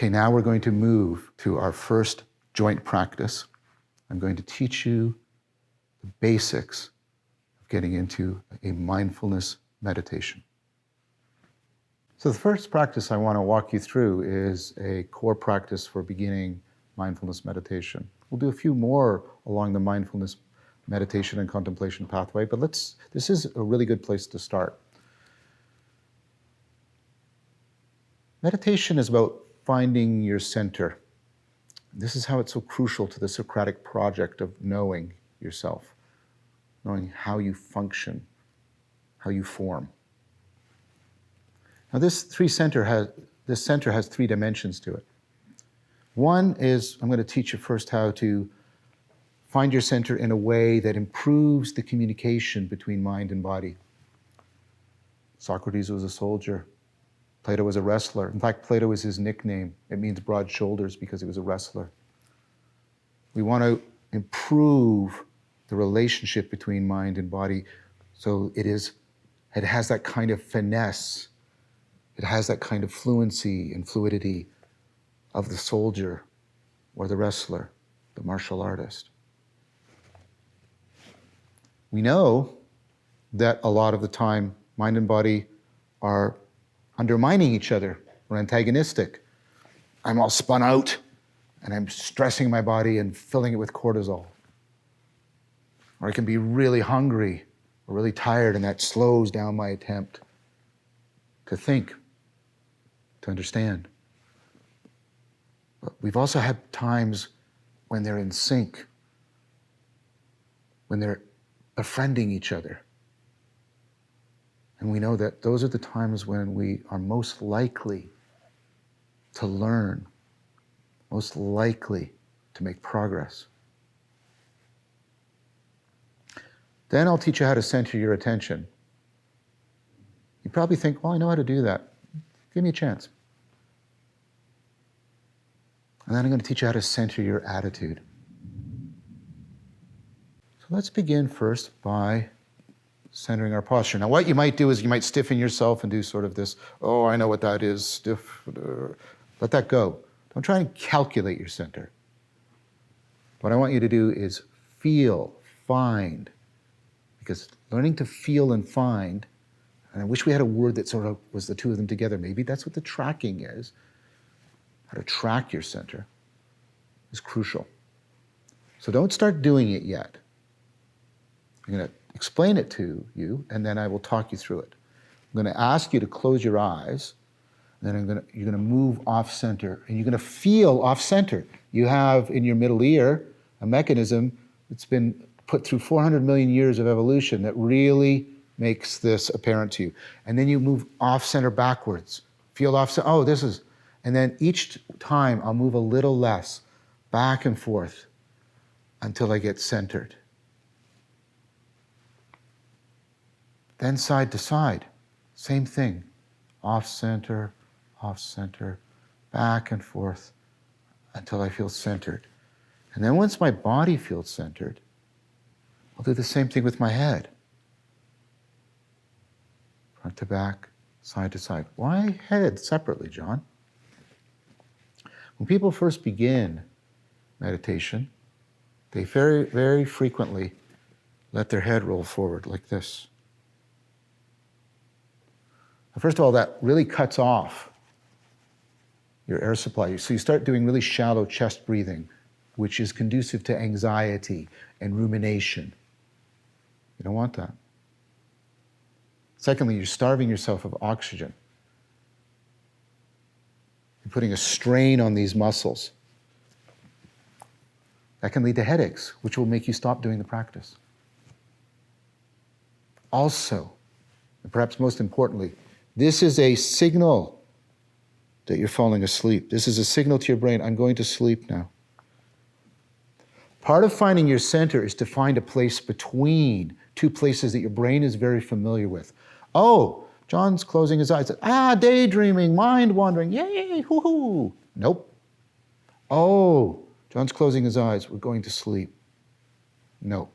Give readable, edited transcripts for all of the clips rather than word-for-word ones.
Okay, now we're going to move to our first joint practice. I'm going to teach you the basics of getting into a mindfulness meditation. So the first practice I want to walk you through is a core practice for beginning mindfulness meditation. We'll do a few more along the mindfulness meditation and contemplation pathway, but this is a really good place to start. Meditation is about finding your center. This is how it's so crucial to the Socratic project of knowing yourself, knowing how you function, how you form. Now this center has three dimensions to it. One is, I'm going to teach you first how to find your center in a way that improves the communication between mind and body. Socrates was a soldier. Plato was a wrestler. In fact, Plato is his nickname. It means broad shoulders because he was a wrestler. We want to improve the relationship between mind and body so it has that kind of finesse. It has that kind of fluency and fluidity of the soldier or the wrestler, the martial artist. We know that a lot of the time mind and body are undermining each other or antagonistic. I'm all spun out and I'm stressing my body and filling it with cortisol. Or I can be really hungry or really tired and that slows down my attempt to think, to understand. But we've also had times when they're in sync, when they're befriending each other. And we know that those are the times when we are most likely to learn, most likely to make progress. Then I'll teach you how to center your attention. You probably think, well, I know how to do that. Give me a chance. And then I'm going to teach you how to center your attitude. So let's begin first by centering our posture. Now, what you might do is you might stiffen yourself and do sort of this, oh, I know what that is, stiff. Let that go. Don't try and calculate your center. What I want you to do is feel, find, because learning to feel and find, and I wish we had a word that sort of was the two of them together. Maybe that's what the tracking is. How to track your center is crucial. So don't start doing it yet. I'm going to explain it to you, and then I will talk you through it. I'm going to ask you to close your eyes, and then you're going to move off-center, and you're going to feel off-center. You have in your middle ear a mechanism that's been put through 400 million years of evolution that really makes this apparent to you. And then you move off-center backwards. Feel off-center, oh, this is, and then each time I'll move a little less, back and forth, until I get centered. Then side to side, same thing. Off-center, back and forth until I feel centered. And then once my body feels centered, I'll do the same thing with my head. Front to back, side to side. Why head separately, John? When people first begin meditation, they very, very frequently let their head roll forward like this. First of all, that really cuts off your air supply. So you start doing really shallow chest breathing, which is conducive to anxiety and rumination. You don't want that. Secondly, you're starving yourself of oxygen. You're putting a strain on these muscles. That can lead to headaches, which will make you stop doing the practice. Also, and perhaps most importantly, this is a signal that you're falling asleep. This is a signal to your brain, I'm going to sleep now. Part of finding your center is to find a place between two places that your brain is very familiar with. Oh, John's closing his eyes. Daydreaming, mind wandering, yay, hoo-hoo. Nope. Oh, John's closing his eyes, we're going to sleep. No.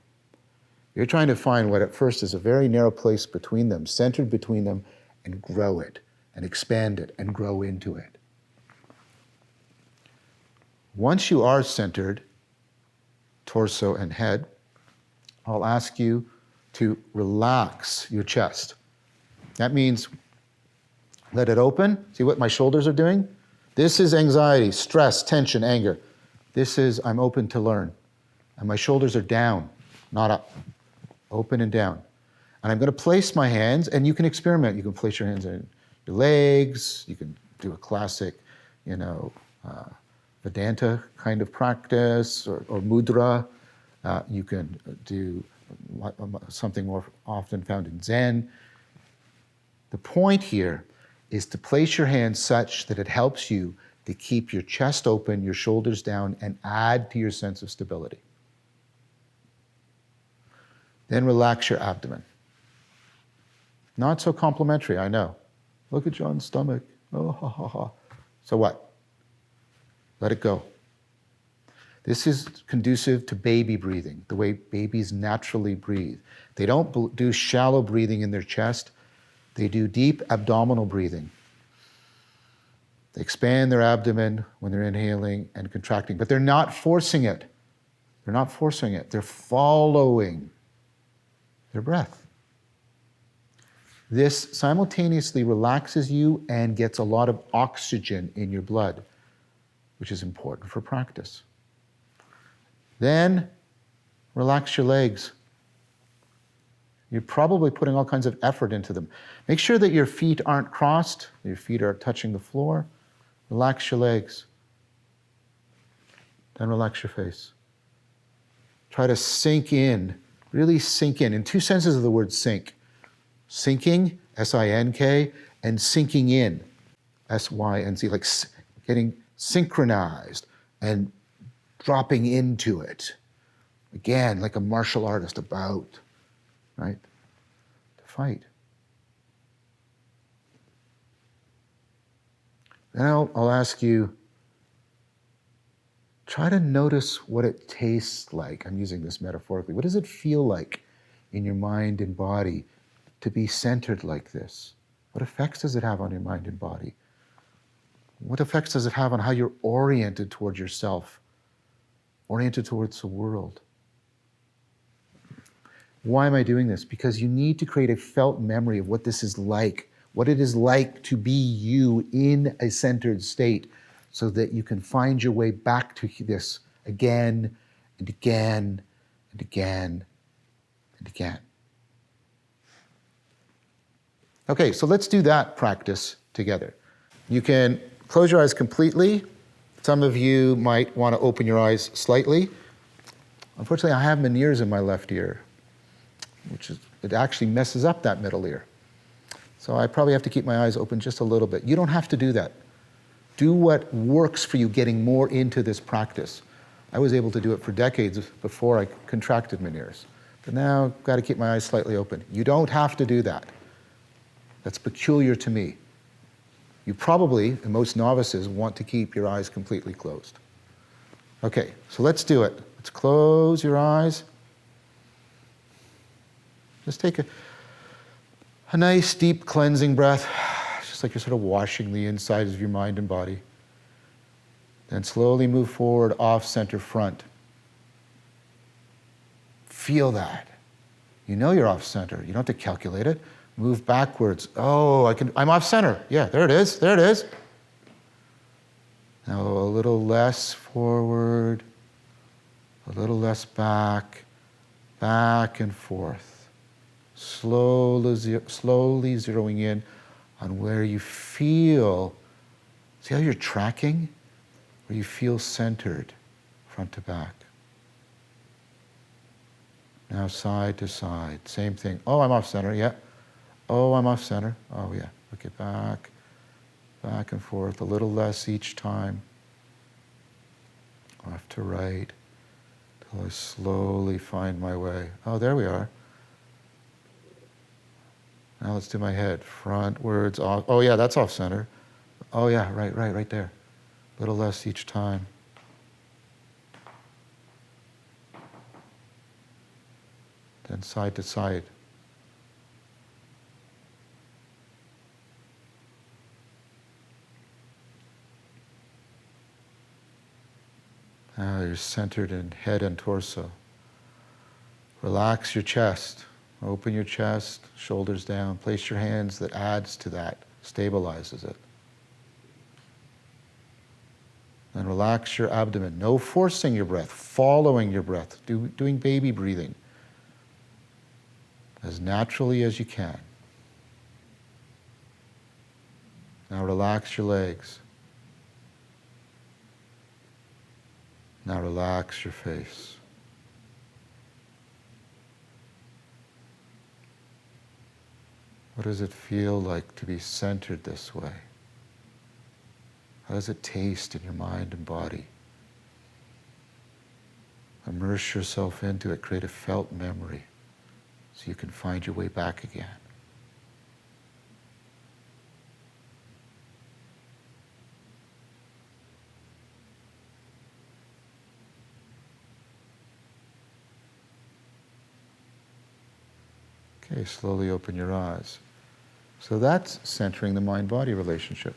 You're trying to find what at first is a very narrow place between them, centered between them, and grow it, and expand it, and grow into it. Once you are centered, torso and head, I'll ask you to relax your chest. That means let it open. See what my shoulders are doing? This is anxiety, stress, tension, anger. This is I'm open to learn. And my shoulders are down, not up. Open and down. And I'm going to place my hands, and you can experiment. You can place your hands in your legs. You can do a classic, Vedanta kind of practice or mudra. You can do something more often found in Zen. The point here is to place your hands such that it helps you to keep your chest open, your shoulders down, and add to your sense of stability. Then relax your abdomen. Not so complimentary, I know. Look at John's stomach. Oh, ha, ha, ha. So what? Let it go. This is conducive to baby breathing, the way babies naturally breathe. They don't do shallow breathing in their chest. They do deep abdominal breathing. They expand their abdomen when they're inhaling and contracting, but they're not forcing it. They're not forcing it. They're following their breath. This simultaneously relaxes you and gets a lot of oxygen in your blood, which is important for practice. Then relax your legs. You're probably putting all kinds of effort into them. Make sure that your feet aren't crossed, your feet are touching the floor. Relax your legs. Then relax your face. Try to sink in, really sink in two senses of the word sink. Sinking, S-I-N-K, and sinking in, S-Y-N-C, like getting synchronized and dropping into it. Again, like a martial artist about, right, to fight. Then I'll ask you, try to notice what it tastes like. I'm using this metaphorically. What does it feel like in your mind and body to be centered like this? What effects does it have on your mind and body? What effects does it have on how you're oriented towards yourself, oriented towards the world? Why am I doing this? Because you need to create a felt memory of what this is like, what it is like to be you in a centered state, so that you can find your way back to this again and again and again and again. Okay, so let's do that practice together. You can close your eyes completely. Some of you might want to open your eyes slightly. Unfortunately, I have meniscus in my left ear, it actually messes up that middle ear. So I probably have to keep my eyes open just a little bit. You don't have to do that. Do what works for you getting more into this practice. I was able to do it for decades before I contracted meniscus. But now I've got to keep my eyes slightly open. You don't have to do that. That's peculiar to me. You probably, and most novices, want to keep your eyes completely closed. Okay, so let's do it. Let's close your eyes. Just take a nice, deep cleansing breath, just like you're sort of washing the insides of your mind and body. Then slowly move forward off center front. Feel that. You know you're off center. You don't have to calculate it. Move backwards. Oh, I'm off center. Yeah, there it is. There it is. Now a little less forward, a little less back, back and forth. Slowly zeroing in on where you feel. See how you're tracking? Where you feel centered, front to back. Now side to side. Same thing. Oh, I'm off center. Yeah. Oh, I'm off center. Oh, yeah. Okay, back, back and forth, a little less each time. Left to right, till I slowly find my way. Oh, there we are. Now let's do my head. Frontwards, off. Oh, yeah, that's off center. Oh, yeah, right there. A little less each time. Then side to side. You're centered in head and torso. Relax your chest. Open your chest, shoulders down. Place your hands. That adds to that, stabilizes it. And relax your abdomen. No forcing your breath, following your breath, doing baby breathing as naturally as you can. Now relax your legs. Now relax your face. What does it feel like to be centered this way? How does it taste in your mind and body? Immerse yourself into it. Create a felt memory so you can find your way back again. Okay, slowly open your eyes. So that's centering the mind-body relationship.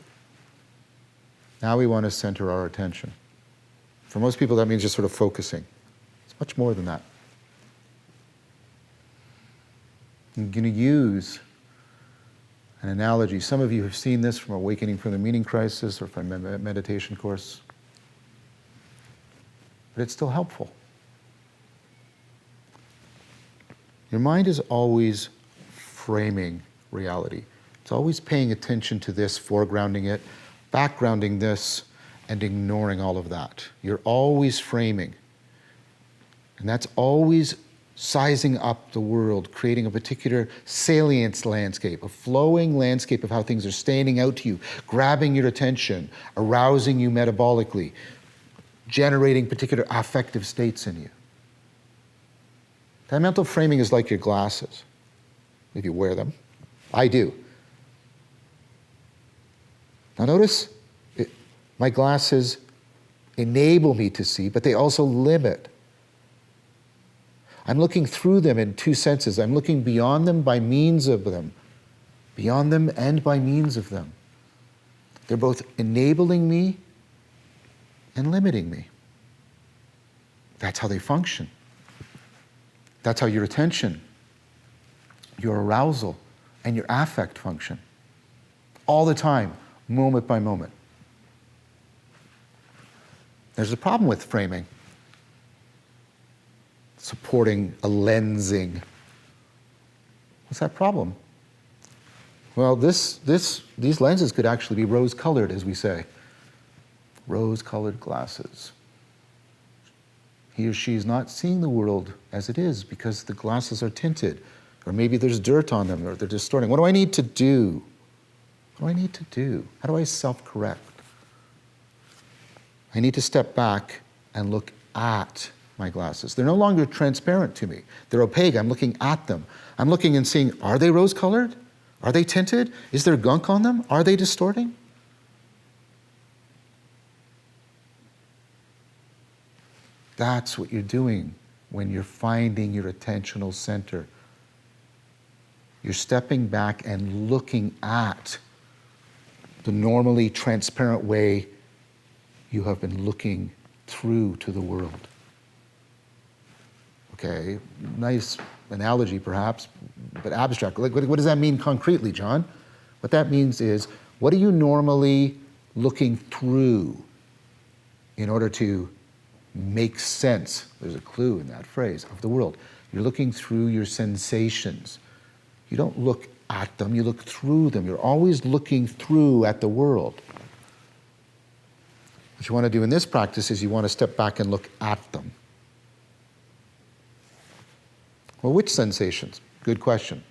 Now we want to center our attention. For most people, that means just sort of focusing. It's much more than that. I'm going to use an analogy. Some of you have seen this from Awakening from the Meaning Crisis or from a meditation course. But it's still helpful. Your mind is always framing reality. It's always paying attention to this, foregrounding it, backgrounding this, and ignoring all of that. You're always framing. And that's always sizing up the world, creating a particular salience landscape, a flowing landscape of how things are standing out to you, grabbing your attention, arousing you metabolically, generating particular affective states in you. That mental framing is like your glasses, if you wear them. I do. Now notice, my glasses enable me to see, but they also limit. I'm looking through them in two senses. I'm looking beyond them by means of them. Beyond them and by means of them. They're both enabling me and limiting me. That's how they function. That's how your attention, your arousal, and your affect function. All the time, moment by moment. There's a problem with framing, supporting a lensing. What's that problem? Well, these lenses could actually be rose-colored, as we say. Rose-colored glasses. He or she is not seeing the world as it is because the glasses are tinted, or maybe there's dirt on them, or they're distorting. What do I need to do? What do I need to do? How do I self-correct? I need to step back and look at my glasses. They're no longer transparent to me. They're opaque. I'm looking at them. I'm looking and seeing, are they rose-colored? Are they tinted? Is there gunk on them? Are they distorting? That's what you're doing when you're finding your attentional center. You're stepping back and looking at the normally transparent way you have been looking through to the world. Okay, nice analogy perhaps, but abstract. Like, what does that mean concretely, John? What that means is, what are you normally looking through in order to make sense, there's a clue in that phrase, of the world. You're looking through your sensations. You don't look at them, you look through them. You're always looking through at the world. What you want to do in this practice is you want to step back and look at them. Well, which sensations? Good question.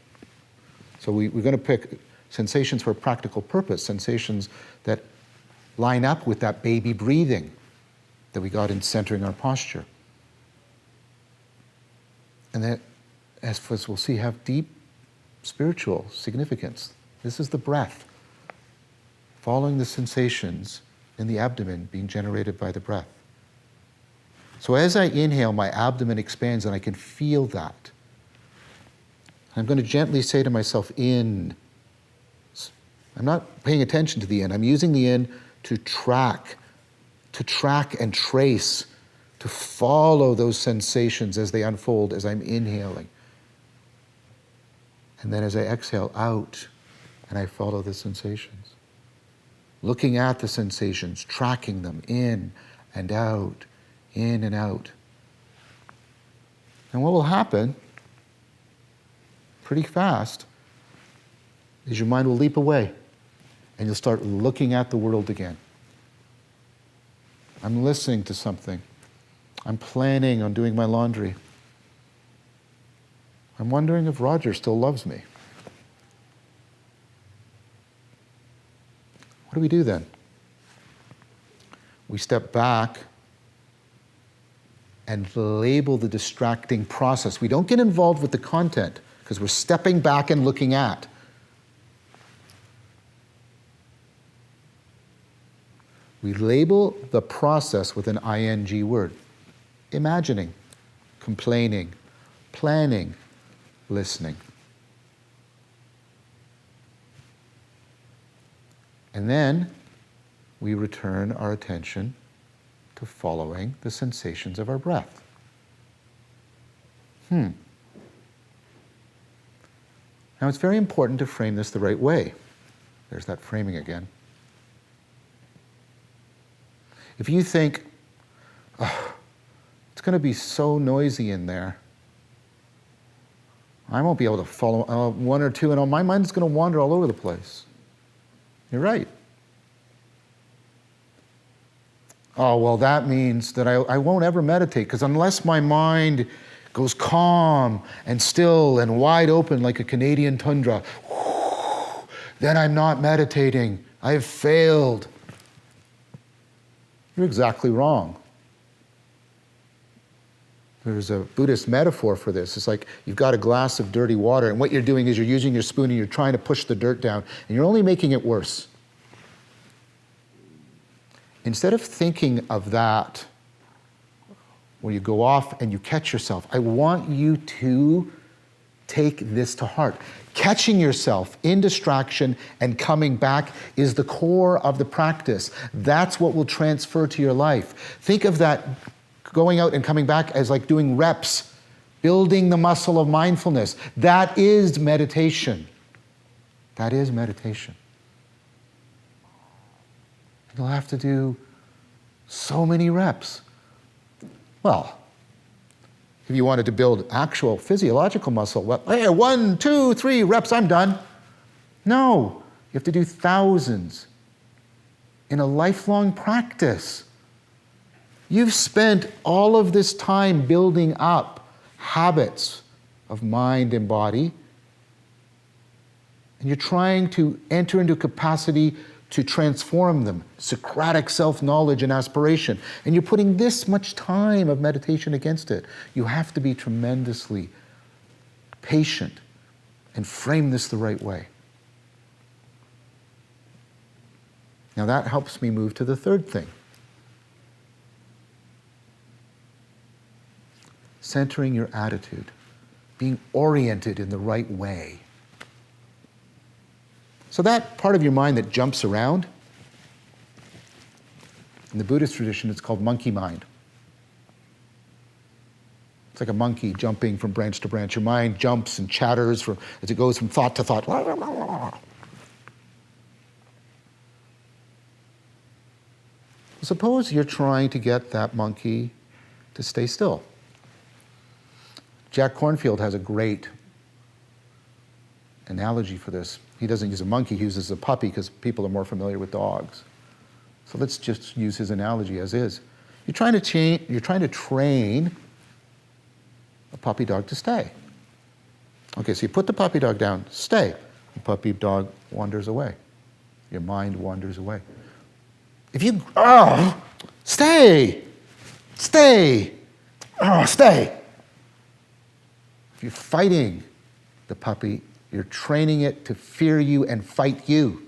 So we're going to pick sensations for a practical purpose, sensations that line up with that baby breathing that we got in centering our posture. And that, as we'll see, have deep spiritual significance. This is the breath, following the sensations in the abdomen being generated by the breath. So as I inhale, my abdomen expands and I can feel that. I'm going to gently say to myself, in. I'm not paying attention to the in. I'm using the in to track and trace to follow those sensations as they unfold, as I'm inhaling. And then as I exhale out, and I follow the sensations. Looking at the sensations, tracking them in and out, in and out. And what will happen pretty fast is your mind will leap away and you'll start looking at the world again. I'm listening to something. I'm planning on doing my laundry. I'm wondering if Roger still loves me. What do we do then? We step back and label the distracting process. We don't get involved with the content because we're stepping back and looking at. We label the process with an ing word. Imagining, complaining, planning, listening. And then we return our attention to following the sensations of our breath. Now it's very important to frame this the right way. There's that framing again. If you think, oh, it's going to be so noisy in there, I won't be able to follow one or two, and my mind is going to wander all over the place. You're right. Oh, well, that means that I won't ever meditate, because unless my mind goes calm and still and wide open like a Canadian tundra, then I'm not meditating. I've failed. You're exactly wrong. There's a Buddhist metaphor for this. It's like you've got a glass of dirty water, and what you're doing is you're using your spoon and you're trying to push the dirt down, and you're only making it worse. Instead of thinking of that, where you go off and you catch yourself, I want you to take this to heart. Catching yourself in distraction and coming back is the core of the practice. That's what will transfer to your life. Think of that going out and coming back as like doing reps, building the muscle of mindfulness. That is meditation. That is meditation. You'll have to do so many reps. Well, if you wanted to build actual physiological muscle, well, hey, 1, 2, 3 reps, I'm done. No, you have to do thousands in a lifelong practice. You've spent all of this time building up habits of mind and body, and you're trying to enter into capacity to transform them, Socratic self-knowledge and aspiration. And you're putting this much time of meditation against it. You have to be tremendously patient and frame this the right way. Now that helps me move to the third thing. Centering your attitude, being oriented in the right way. So that part of your mind that jumps around, in the Buddhist tradition, it's called monkey mind. It's like a monkey jumping from branch to branch. Your mind jumps and chatters as it goes from thought to thought. Suppose you're trying to get that monkey to stay still. Jack Kornfield has a great analogy for this. He doesn't use a monkey, he uses a puppy because people are more familiar with dogs. So let's just use his analogy as is. You're trying to train a puppy dog to stay. Okay, so you put the puppy dog down, stay. The puppy dog wanders away. Your mind wanders away. If you, stay, stay, stay. If you're fighting the puppy, you're training it to fear you and fight you.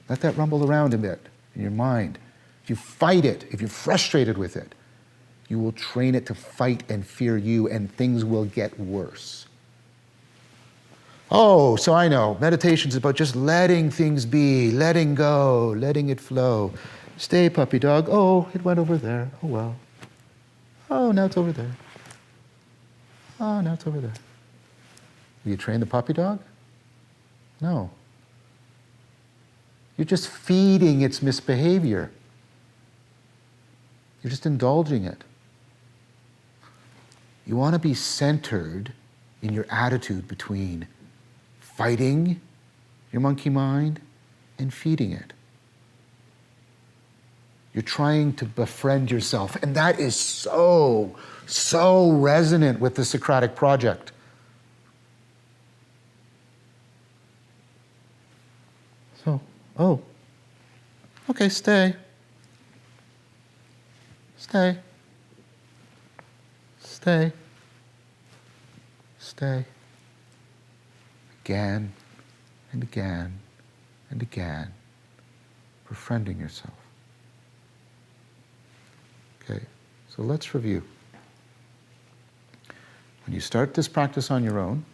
Let that rumble around a bit in your mind. If you fight it, if you're frustrated with it, you will train it to fight and fear you, and things will get worse. Oh, so I know, meditation is about just letting things be, letting go, letting it flow. Stay, puppy dog. Oh, it went over there. Oh, well. Oh, now it's over there. Oh, now it's over there. Will you train the puppy dog? No. You're just feeding its misbehavior. You're just indulging it. You want to be centered in your attitude between fighting your monkey mind and feeding it. You're trying to befriend yourself. And that is so resonant with the Socratic project. So, oh, okay, stay. Stay. Stay. Stay. Again and again and again, befriending yourself. Okay, so let's review. When you start this practice on your own,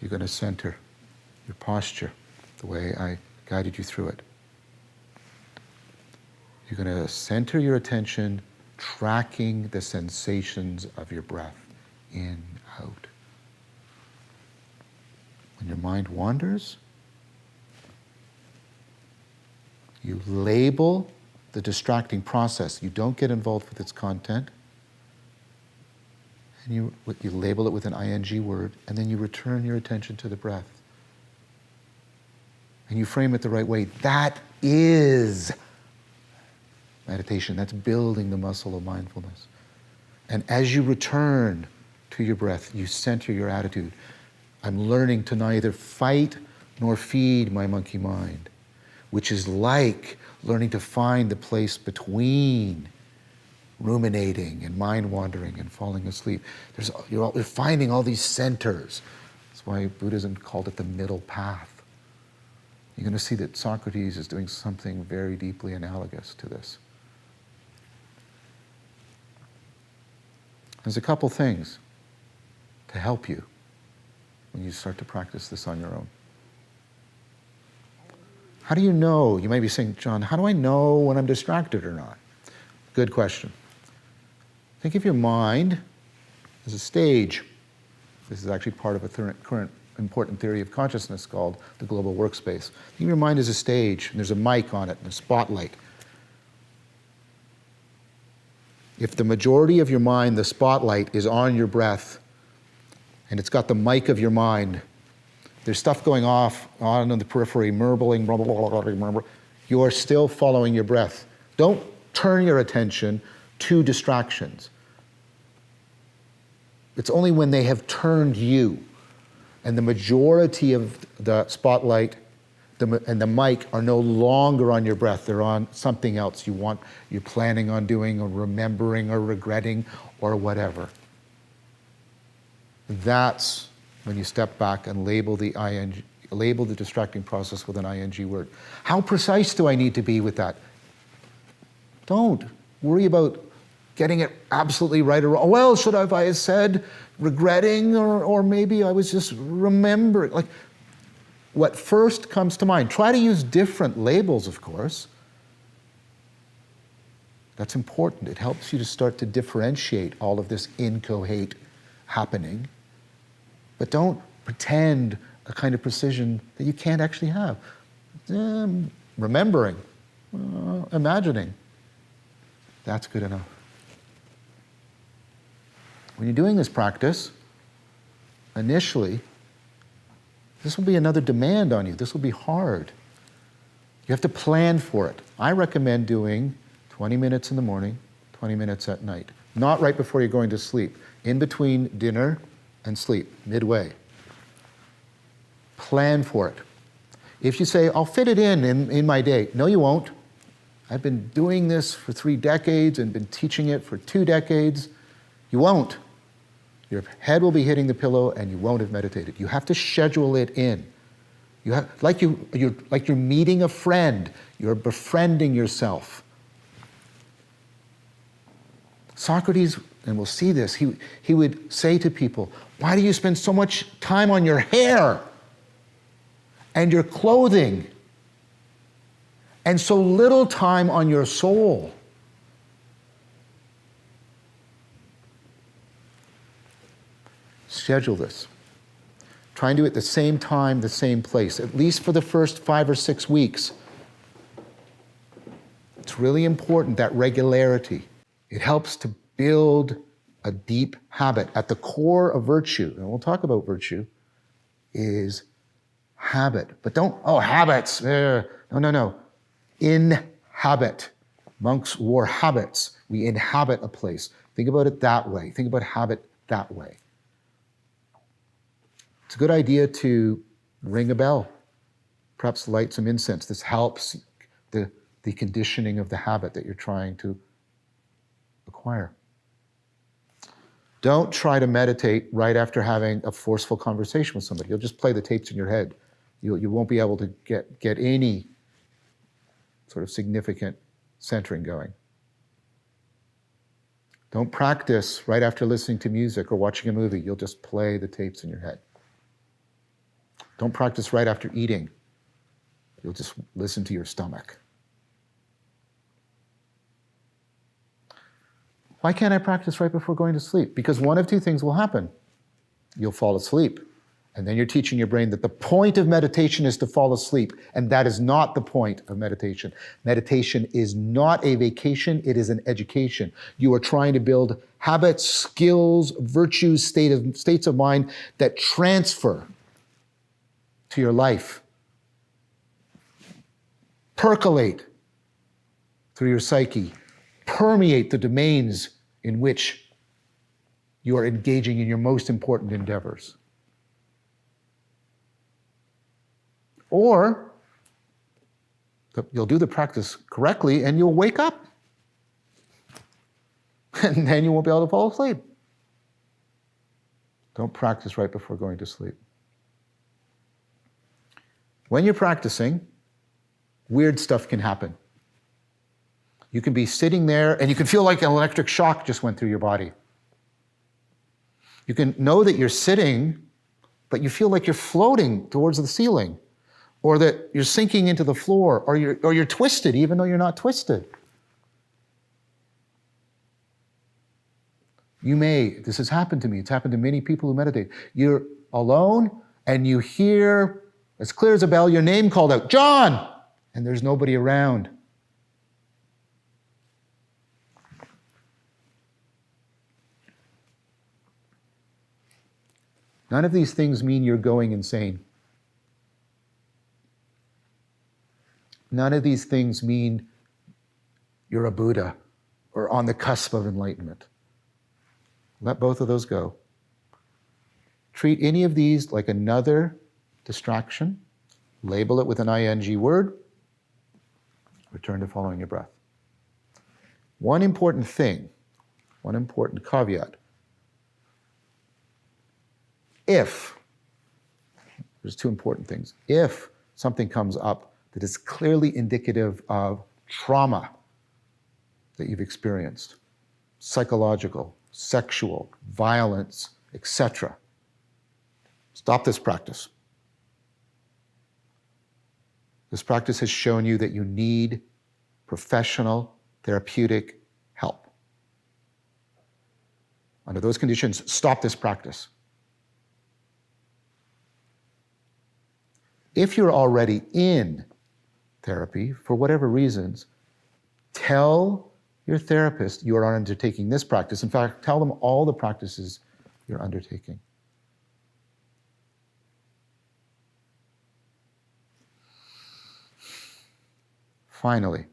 you're going to center your posture the way I guided you through it. You're going to center your attention tracking the sensations of your breath in, out. When your mind wanders, you label the distracting process. You don't get involved with its content. And you label it with an ing word, and then you return your attention to the breath. And you frame it the right way. That is meditation. That's building the muscle of mindfulness. And as you return to your breath, you center your attitude. I'm learning to neither fight nor feed my monkey mind, which is like learning to find the place between ruminating and mind wandering and falling asleep. You're finding all these centers. That's why Buddhism called it the middle path. You're going to see that Socrates is doing something very deeply analogous to this. There's a couple things to help you when you start to practice this on your own. How do you know? You might be saying, John, how do I know when I'm distracted or not? Good question. Think of your mind as a stage. This is actually part of a current important theory of consciousness called the global workspace. Think of your mind as a stage, and there's a mic on it and a spotlight. If the majority of your mind, the spotlight, is on your breath, and it's got the mic of your mind, there's stuff going off on in the periphery, murbling, blah, blah, blah, blah, blah, blah. You are still following your breath. Don't turn your attention to distractions. It's only when they have turned you, and the majority of the spotlight and the mic are no longer on your breath. They're on something else you're planning on doing or remembering or regretting or whatever. That's when you step back and label the distracting process with an ing word. How precise do I need to be with that? Don't worry about getting it absolutely right or wrong. Well, should I have said regretting or maybe I was just remembering? Like, what first comes to mind. Try to use different labels, of course. That's important. It helps you to start to differentiate all of this incoherent happening. But don't pretend a kind of precision that you can't actually have. Remembering, imagining, that's good enough. When you're doing this practice, initially, this will be another demand on you. This will be hard. You have to plan for it. I recommend doing 20 minutes in the morning, 20 minutes at night. Not right before you're going to sleep. In between dinner and sleep, midway. Plan for it. If you say, I'll fit it in my day. No, you won't. I've been doing this for 3 decades and been teaching it for 2 decades. You won't. Your head will be hitting the pillow and you won't have meditated. You have to schedule it in. You have, like you're meeting a friend. You're befriending yourself. Socrates, and we'll see this, he would say to people, why do you spend so much time on your hair and your clothing and so little time on your soul. Schedule this. Try and do it at the same time, the same place, at least for the first 5 or 6 weeks. It's really important, that regularity. It helps to build a deep habit. At the core of virtue, and we'll talk about virtue, is habit. But don't, habits. No. Inhabit. Monks wore habits. We inhabit a place. Think about it that way. Think about habit that way. It's a good idea to ring a bell, perhaps light some incense. This helps the conditioning of the habit that you're trying to acquire. Don't try to meditate right after having a forceful conversation with somebody. You'll just play the tapes in your head. You won't be able to get any sort of significant centering going. Don't practice right after listening to music or watching a movie. You'll just play the tapes in your head. Don't practice right after eating. You'll just listen to your stomach. Why can't I practice right before going to sleep? Because one of two things will happen. You'll fall asleep, and then you're teaching your brain that the point of meditation is to fall asleep, and that is not the point of meditation. Meditation is not a vacation, it is an education. You are trying to build habits, skills, virtues, states of mind that transfer to your life. Percolate through your psyche. Permeate the domains in which you are engaging in your most important endeavors. Or you'll do the practice correctly and you'll wake up. And then you won't be able to fall asleep. Don't practice right before going to sleep. When you're practicing, weird stuff can happen. You can be sitting there and you can feel like an electric shock just went through your body. You can know that you're sitting, but you feel like you're floating towards the ceiling, or that you're sinking into the floor, or you're twisted even though you're not twisted. This has happened to me, it's happened to many people who meditate. You're alone and you hear, as clear as a bell, your name called out, John, and there's nobody around. None of these things mean you're going insane. None of these things mean you're a Buddha or on the cusp of enlightenment. Let both of those go. Treat any of these like another distraction. Label it with an ing word. Return to following your breath. One important thing, one important caveat. There's two important things. If something comes up that is clearly indicative of trauma that you've experienced, psychological, sexual, violence, etc., stop this practice. This practice has shown you that you need professional, therapeutic help. Under those conditions, stop this practice. If you're already in therapy, for whatever reasons, tell your therapist you are undertaking this practice. In fact, tell them all the practices you're undertaking. Finally,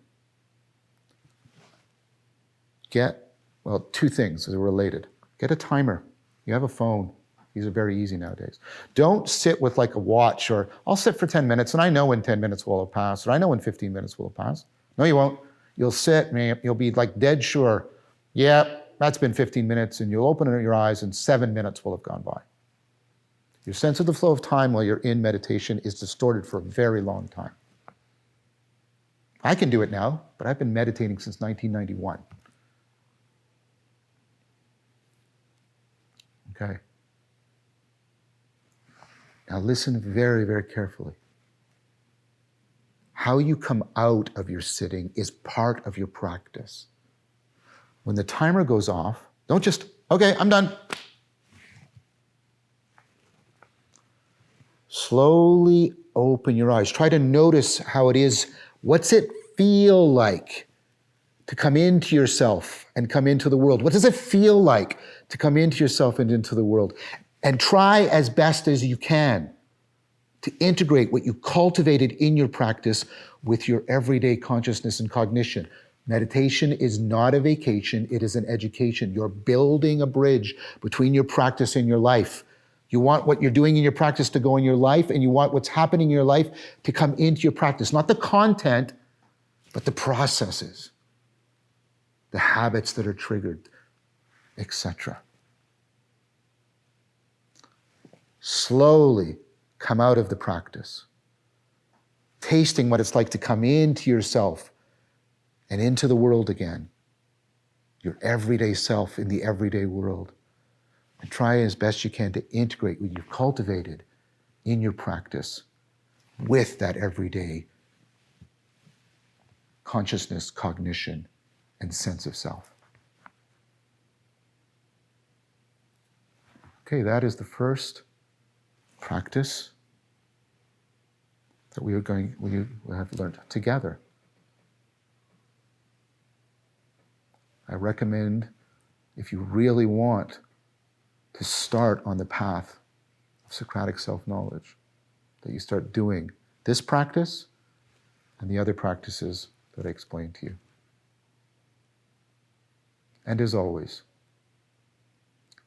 two things that are related. Get a timer. You have a phone. These are very easy nowadays. Don't sit with like a watch or I'll sit for 10 minutes and I know when 10 minutes will have passed or I know when 15 minutes will have passed. No, you won't. You'll sit and you'll be like dead sure, yeah, that's been 15 minutes, and you'll open your eyes and 7 minutes will have gone by. Your sense of the flow of time while you're in meditation is distorted for a very long time. I can do it now, but I've been meditating since 1991. Okay. Now listen very, very carefully. how you come out of your sitting is part of your practice. When the timer goes off, don't just, okay, I'm done. Slowly open your eyes. Try to notice how it is. What's it feel like to come into yourself and come into the world? What does it feel like to come into yourself and into the world? And try as best as you can to integrate what you cultivated in your practice with your everyday consciousness and cognition. Meditation is not a vacation, it is an education. You're building a bridge between your practice and your life. You want what you're doing in your practice to go in your life, and you want what's happening in your life to come into your practice. Not the content, but the processes, the habits that are triggered, etc. Slowly come out of the practice, tasting what it's like to come into yourself and into the world again, your everyday self in the everyday world. And try as best you can to integrate what you've cultivated in your practice with that everyday consciousness, cognition, and sense of self. Okay, that is the first practice that we have learned together. I recommend, if you really want to start on the path of Socratic self-knowledge, that you start doing this practice and the other practices that I explained to you. And as always,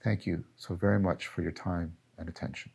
thank you so very much for your time and attention.